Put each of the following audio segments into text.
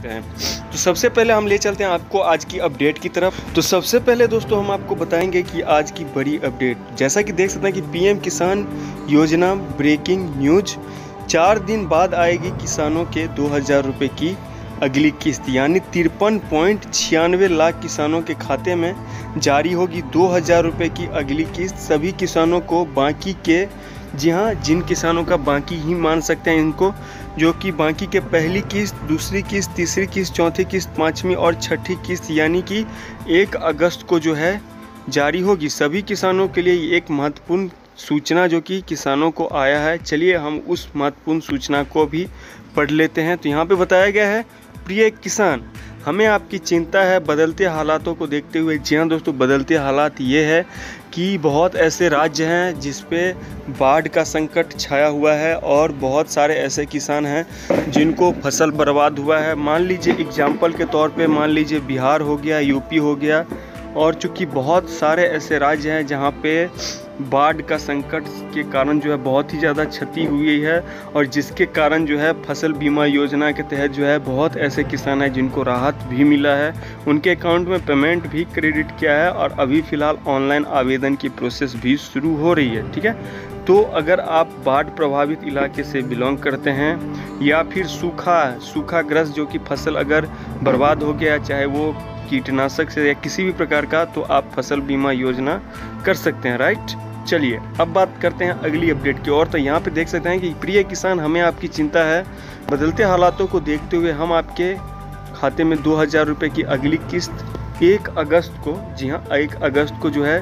सकते हैं। तो सबसे पहले हम ले चलते हैं आपको आज की अपडेट की तरफ। तो सबसे पहले दोस्तों हम आपको बताएंगे कि आज की बड़ी अपडेट, जैसा कि देख सकते हैं कि पीएम किसान योजना ब्रेकिंग न्यूज, 4 दिन बाद आएगी किसानों के 2000 रुपये की अगली किस्त, यानी 53.96 लाख किसानों के खाते में जारी होगी 2000 रुपये की अगली किस्त सभी किसानों को। बाकी के, जी हाँ, जिन किसानों का बाकी ही मान सकते हैं इनको, जो कि बाकी के पहली किस्त, दूसरी किस्त, तीसरी किस्त, चौथी किस्त, पाँचवीं और छठी किस्त यानी कि 1 अगस्त को जो है जारी होगी सभी किसानों के लिए। एक महत्वपूर्ण सूचना जो कि किसानों को आया है, चलिए हम उस महत्वपूर्ण सूचना को भी पढ़ लेते हैं। तो यहाँ पे बताया गया है, प्रिय किसान, हमें आपकी चिंता है बदलते हालातों को देखते हुए। जी हाँ दोस्तों, बदलते हालात ये है कि बहुत ऐसे राज्य हैं जिस पे बाढ़ का संकट छाया हुआ है और बहुत सारे ऐसे किसान हैं जिनको फसल बर्बाद हुआ है। मान लीजिए एग्जाम्पल के तौर पे मान लीजिए बिहार हो गया, यूपी हो गया, और चूँकि बहुत सारे ऐसे राज्य हैं जहाँ पे बाढ़ का संकट के कारण जो है बहुत ही ज़्यादा क्षति हुई है और जिसके कारण जो है फसल बीमा योजना के तहत जो है बहुत ऐसे किसान हैं जिनको राहत भी मिला है, उनके अकाउंट में पेमेंट भी क्रेडिट किया है और अभी फ़िलहाल ऑनलाइन आवेदन की प्रोसेस भी शुरू हो रही है। ठीक है, तो अगर आप बाढ़ प्रभावित इलाके से बिलोंग करते हैं या फिर सूखाग्रस्त जो कि फसल अगर बर्बाद हो गया, चाहे वो कीटनाशक से या किसी भी प्रकार का, तो आप फसल बीमा योजना कर सकते हैं। राइट, चलिए अब बात करते हैं अगली अपडेट की ओर। तो यहाँ पे देख सकते हैं कि प्रिय किसान, हमें आपकी चिंता है बदलते हालातों को देखते हुए हम आपके खाते में 2000 रुपये की अगली किस्त 1 अगस्त को, जी हाँ 1 अगस्त को जो है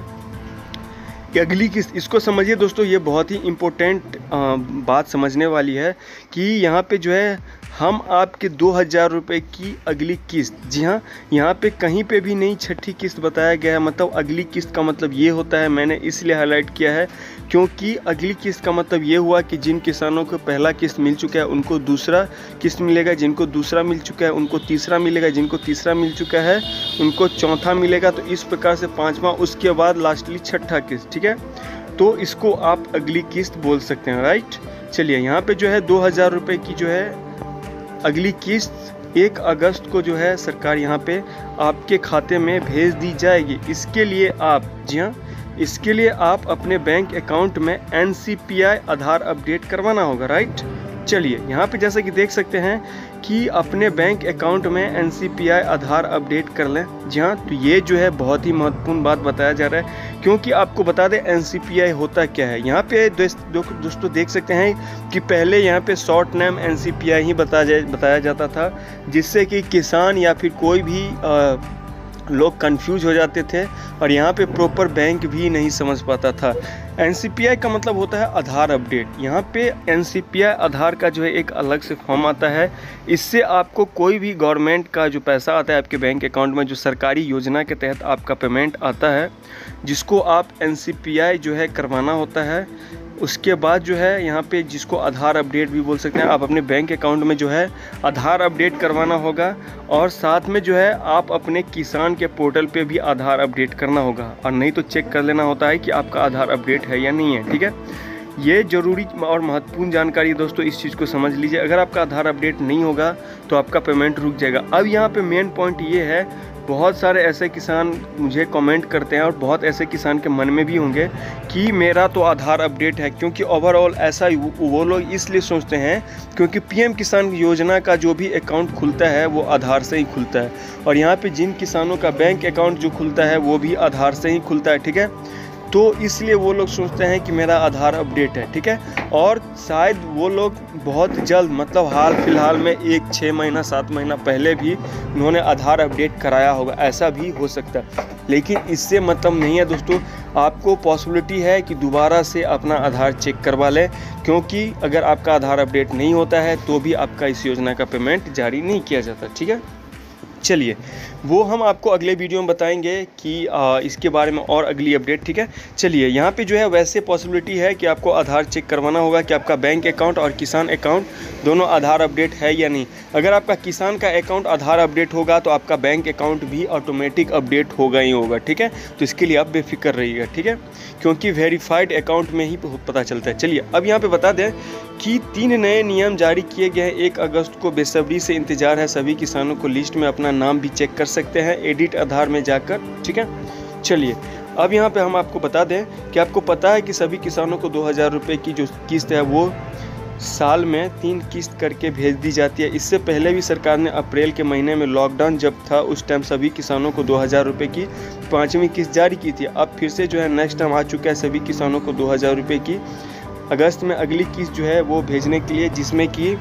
ये अगली किस्त, इसको समझिए दोस्तों, ये बहुत ही इम्पोर्टेंट बात समझने वाली है कि यहाँ पे जो है हम आपके 2000 रुपये की अगली किस्त, जी हाँ यहाँ पे कहीं पे भी नहीं छठी किस्त बताया गया है। मतलब अगली किस्त का मतलब ये होता है, मैंने इसलिए हाईलाइट किया है क्योंकि अगली किस्त का मतलब ये हुआ कि जिन किसानों को पहला किस्त मिल चुका है उनको दूसरा किस्त मिलेगा, जिनको दूसरा मिल चुका है उनको तीसरा मिलेगा, जिनको तीसरा मिल चुका है उनको चौथा मिलेगा, तो इस प्रकार से पाँचवा, उसके बाद लास्टली छठा किस्त। ठीक है, तो इसको आप अगली किस्त बोल सकते हैं। राइट, चलिए यहाँ पे जो है 2000 रुपये की जो है अगली किस्त 1 अगस्त को जो है सरकार यहाँ पे आपके खाते में भेज दी जाएगी। इसके लिए आप, जी हाँ, इसके लिए आप अपने बैंक अकाउंट में NCPI आधार अपडेट करवाना होगा। राइट, चलिए यहाँ पे जैसा कि देख सकते हैं कि अपने बैंक अकाउंट में NCPI आधार अपडेट कर लें। जी हाँ, तो ये जो है बहुत ही महत्वपूर्ण बात बताया जा रहा है, क्योंकि आपको बता दें NCPI होता क्या है। यहाँ पे दोस्तों देख सकते हैं कि पहले यहाँ पे शॉर्ट नेम NCPI ही बताया जाता था, जिससे कि किसान या फिर कोई भी लोग कंफ्यूज हो जाते थे और यहाँ पे प्रॉपर बैंक भी नहीं समझ पाता था। NCPI का मतलब होता है आधार अपडेट। यहाँ पे NCPI आधार का जो है एक अलग से फॉर्म आता है, इससे आपको कोई भी गवर्नमेंट का जो पैसा आता है आपके बैंक अकाउंट में, जो सरकारी योजना के तहत आपका पेमेंट आता है, जिसको आप NCPI जो है करवाना होता है। उसके बाद जो है यहाँ पे जिसको आधार अपडेट भी बोल सकते हैं, आप अपने बैंक अकाउंट में जो है आधार अपडेट करवाना होगा और साथ में जो है आप अपने किसान के पोर्टल पे भी आधार अपडेट करना होगा, और नहीं तो चेक कर लेना होता है कि आपका आधार अपडेट है या नहीं है। ठीक है, ये ज़रूरी और महत्वपूर्ण जानकारी दोस्तों, इस चीज़ को समझ लीजिए। अगर आपका आधार अपडेट नहीं होगा तो आपका पेमेंट रुक जाएगा। अब यहाँ पे मेन पॉइंट ये है, बहुत सारे ऐसे किसान मुझे कमेंट करते हैं और बहुत ऐसे किसान के मन में भी होंगे कि मेरा तो आधार अपडेट है, क्योंकि ओवरऑल ऐसा वो लोग इसलिए सोचते हैं क्योंकि पीएम किसान योजना का जो भी अकाउंट खुलता है वो आधार से ही खुलता है, और यहाँ पे जिन किसानों का बैंक अकाउंट जो खुलता है वो भी आधार से ही खुलता है। ठीक है, तो इसलिए वो लोग सोचते हैं कि मेरा आधार अपडेट है। ठीक है, और शायद वो लोग बहुत जल्द, मतलब हाल फिलहाल में 1 6 महीना 7 महीना पहले भी उन्होंने आधार अपडेट कराया होगा, ऐसा भी हो सकता है। लेकिन इससे मतलब नहीं है दोस्तों, आपको पॉसिबिलिटी है कि दोबारा से अपना आधार चेक करवा लें, क्योंकि अगर आपका आधार अपडेट नहीं होता है तो भी आपका इस योजना का पेमेंट जारी नहीं किया जाता। ठीक है, चलिए वो हम आपको अगले वीडियो में बताएंगे कि इसके बारे में और अगली अपडेट। ठीक है, चलिए यहाँ पे जो है वैसे पॉसिबिलिटी है कि आपको आधार चेक करवाना होगा कि आपका बैंक अकाउंट और किसान अकाउंट दोनों आधार अपडेट है या नहीं। अगर आपका किसान का अकाउंट आधार अपडेट होगा तो आपका बैंक अकाउंट भी ऑटोमेटिक अपडेट होगा ही होगा। ठीक है, तो इसके लिए आप बेफिक्र रहिएगा। ठीक है, क्योंकि वेरीफाइड अकाउंट में ही पता चलता है। चलिए अब यहाँ पे बता दें कि 3 नए नियम जारी किए गए हैं 1 अगस्त को। बेसब्री से इंतजार है सभी किसानों को। लिस्ट में अपना नाम भी चेक कर सकते हैं एडिट आधार में जाकर, ठीक है। चलिए अब यहाँ पे हम आपको बता दें कि आपको पता है कि सभी किसानों को 2000 रुपये की जो किस्त है वो साल में 3 किस्त करके भेज दी जाती है। इससे पहले भी सरकार ने अप्रैल के महीने में लॉकडाउन जब था उस टाइम सभी किसानों को 2000 रुपये की 5वीं किस्त जारी की थी। अब फिर से जो है नेक्स्ट टाइम आ चुका है सभी किसानों को 2000 रुपये की अगस्त में अगली किस्त जो है वो भेजने के लिए, जिसमें कि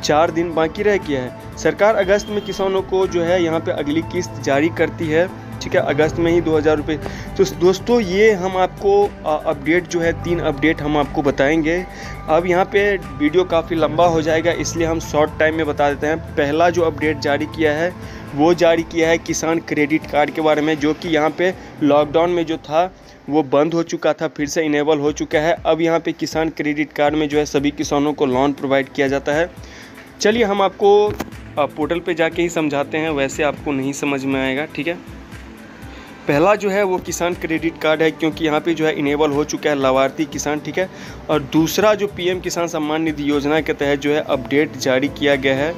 4 दिन बाकी रह गया है। सरकार अगस्त में किसानों को जो है यहाँ पे अगली किस्त जारी करती है, ठीक है, अगस्त में ही 2000 रुपये। तो दोस्तों ये हम आपको अपडेट जो है 3 अपडेट हम आपको बताएंगे। अब यहाँ पे वीडियो काफ़ी लंबा हो जाएगा इसलिए हम शॉर्ट टाइम में बता देते हैं। पहला जो अपडेट जारी किया है वो जारी किया है किसान क्रेडिट कार्ड के बारे में, जो कि यहाँ पे लॉकडाउन में जो था वो बंद हो चुका था, फिर से इनेबल हो चुका है। अब यहाँ पे किसान क्रेडिट कार्ड में जो है सभी किसानों को लोन प्रोवाइड किया जाता है। चलिए हम आपको पोर्टल पे जाके ही समझाते हैं, वैसे आपको नहीं समझ में आएगा, ठीक है। पहला जो है वो किसान क्रेडिट कार्ड है, क्योंकि यहाँ पे जो है इनेबल हो चुका है लाभार्थी किसान, ठीक है। और दूसरा जो पीएम किसान सम्मान निधि योजना के तहत जो है अपडेट जारी किया गया है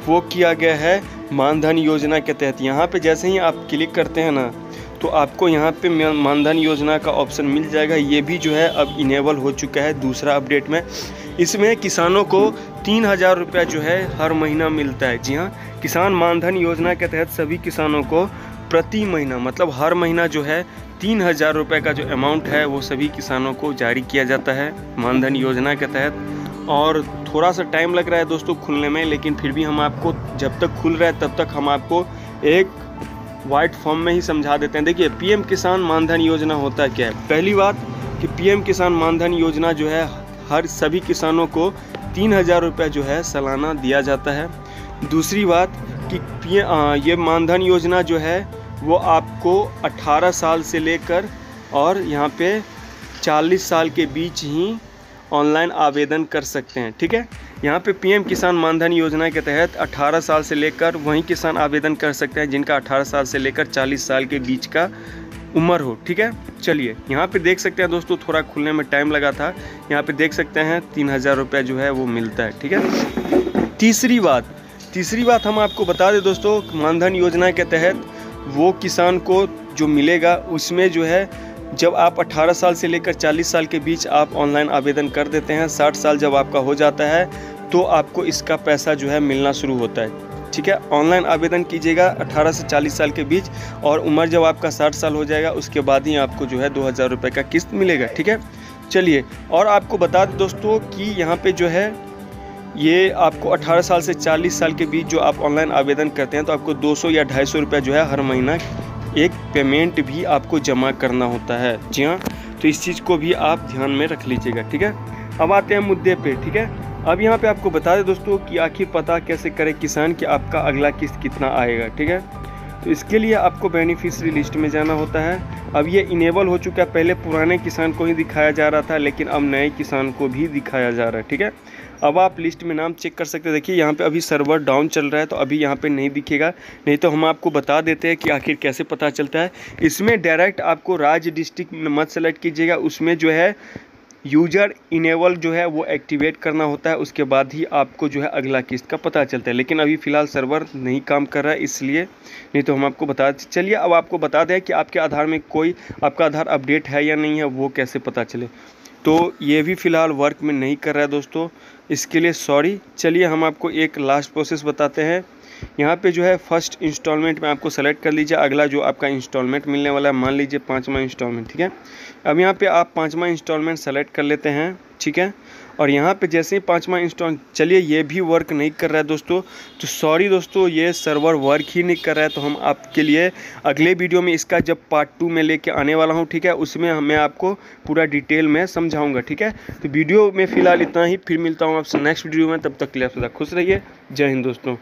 वो किया गया है मानधन योजना के तहत। यहाँ पे जैसे ही आप क्लिक करते हैं ना तो आपको यहाँ पे मानधन योजना का ऑप्शन मिल जाएगा। ये भी जो है अब इनेबल हो चुका है दूसरा अपडेट में। इसमें किसानों को 3000 रुपया जो है हर महीना मिलता है। जी हाँ, किसान मानधन योजना के तहत सभी किसानों को प्रति महीना मतलब हर महीना जो है 3000 रुपये का जो अमाउंट है वो सभी किसानों को जारी किया जाता है मानधन योजना के तहत। और थोड़ा सा टाइम लग रहा है दोस्तों खुलने में, लेकिन फिर भी हम आपको जब तक खुल रहा है तब तक हम आपको एक वाइट फॉर्म में ही समझा देते हैं। देखिए पीएम किसान मानधन योजना होता क्या है। पहली बात कि पीएम किसान मानधन योजना जो है हर सभी किसानों को 3000 रुपये जो है सालाना दिया जाता है। दूसरी बात कि ये मानधन योजना जो है वो आपको 18 साल से लेकर और यहाँ पे 40 साल के बीच ही ऑनलाइन आवेदन कर सकते हैं, ठीक है। यहाँ पे पीएम किसान मानधन योजना के तहत 18 साल से लेकर वही किसान आवेदन कर सकते हैं जिनका 18 साल से लेकर 40 साल के बीच का उम्र हो, ठीक है। चलिए यहाँ पे देख सकते हैं दोस्तों, थोड़ा खुलने में टाइम लगा था। यहाँ पे देख सकते हैं 3000 रुपये जो है वो मिलता है, ठीक है। तीसरी बात हम आपको बता दें दोस्तों, मानधन योजना के तहत वो किसान को जो मिलेगा उसमें जो है जब आप 18 साल से लेकर 40 साल के बीच आप ऑनलाइन आवेदन कर देते हैं, 60 साल जब आपका हो जाता है तो आपको इसका पैसा जो है मिलना शुरू होता है, ठीक है। ऑनलाइन आवेदन कीजिएगा 18 से 40 साल के बीच, और उम्र जब आपका 60 साल हो जाएगा उसके बाद ही आपको जो है 2000 रुपये का किस्त मिलेगा, ठीक है। चलिए और आपको बता दें दोस्तों कि यहाँ पे जो है ये आपको 18 साल से 40 साल के बीच जो आप ऑनलाइन आवेदन करते हैं तो आपको 200 या 250 रुपये जो है हर महीना एक पेमेंट भी आपको जमा करना होता है। जी हाँ, तो इस चीज़ को भी आप ध्यान में रख लीजिएगा, ठीक है। अब आते हैं मुद्दे पे, ठीक है। अब यहाँ पे आपको बता दें दोस्तों कि आखिर पता कैसे करें किसान कि आपका अगला किस्त कितना आएगा, ठीक है। तो इसके लिए आपको बेनिफिशियरी लिस्ट में जाना होता है। अब ये इनेबल हो चुका है, पहले पुराने किसान को ही दिखाया जा रहा था लेकिन अब नए किसान को भी दिखाया जा रहा है, ठीक है। अब आप लिस्ट में नाम चेक कर सकते हैं। देखिए यहाँ पे अभी सर्वर डाउन चल रहा है तो अभी यहाँ पे नहीं दिखेगा, नहीं तो हम आपको बता देते हैं कि आखिर कैसे पता चलता है। इसमें डायरेक्ट आपको राज्य डिस्ट्रिक्ट मत सेलेक्ट कीजिएगा, उसमें जो है यूजर इनेबल जो है वो एक्टिवेट करना होता है, उसके बाद ही आपको जो है अगला किस्त का पता चलता है। लेकिन अभी फ़िलहाल सर्वर नहीं काम कर रहा है इसलिए, नहीं तो हम आपको बता। चलिए अब आपको बता दें कि आपके आधार में कोई आपका आधार अपडेट है या नहीं है, वो कैसे पता चले। तो ये भी फ़िलहाल वर्क में नहीं कर रहा है दोस्तों, इसके लिए सॉरी। चलिए हम आपको एक लास्ट प्रोसेस बताते हैं। यहाँ पे जो है फर्स्ट इंस्टॉलमेंट में आपको सेलेक्ट कर लीजिए अगला जो आपका इंस्टॉलमेंट मिलने वाला है, मान लीजिए 5वां इंस्टॉलमेंट, ठीक है। अब यहाँ पे आप 5वां इंस्टॉलमेंट सेलेक्ट कर लेते हैं, ठीक है। और यहाँ पे जैसे ही 5वां इंस्टॉल, चलिए ये भी वर्क नहीं कर रहा है दोस्तों, तो सॉरी दोस्तों, ये सर्वर वर्क ही नहीं कर रहा है। तो हम आपके लिए अगले वीडियो में इसका जब पार्ट 2 में लेके आने वाला हूँ, ठीक है, उसमें मैं आपको पूरा डिटेल में समझाऊंगा, ठीक है। तो वीडियो में फ़िलहाल इतना ही, फिर मिलता हूँ आपसे नेक्स्ट वीडियो में, तब तक के लिए आप सदा खुश रहिए। जय हिंद दोस्तों।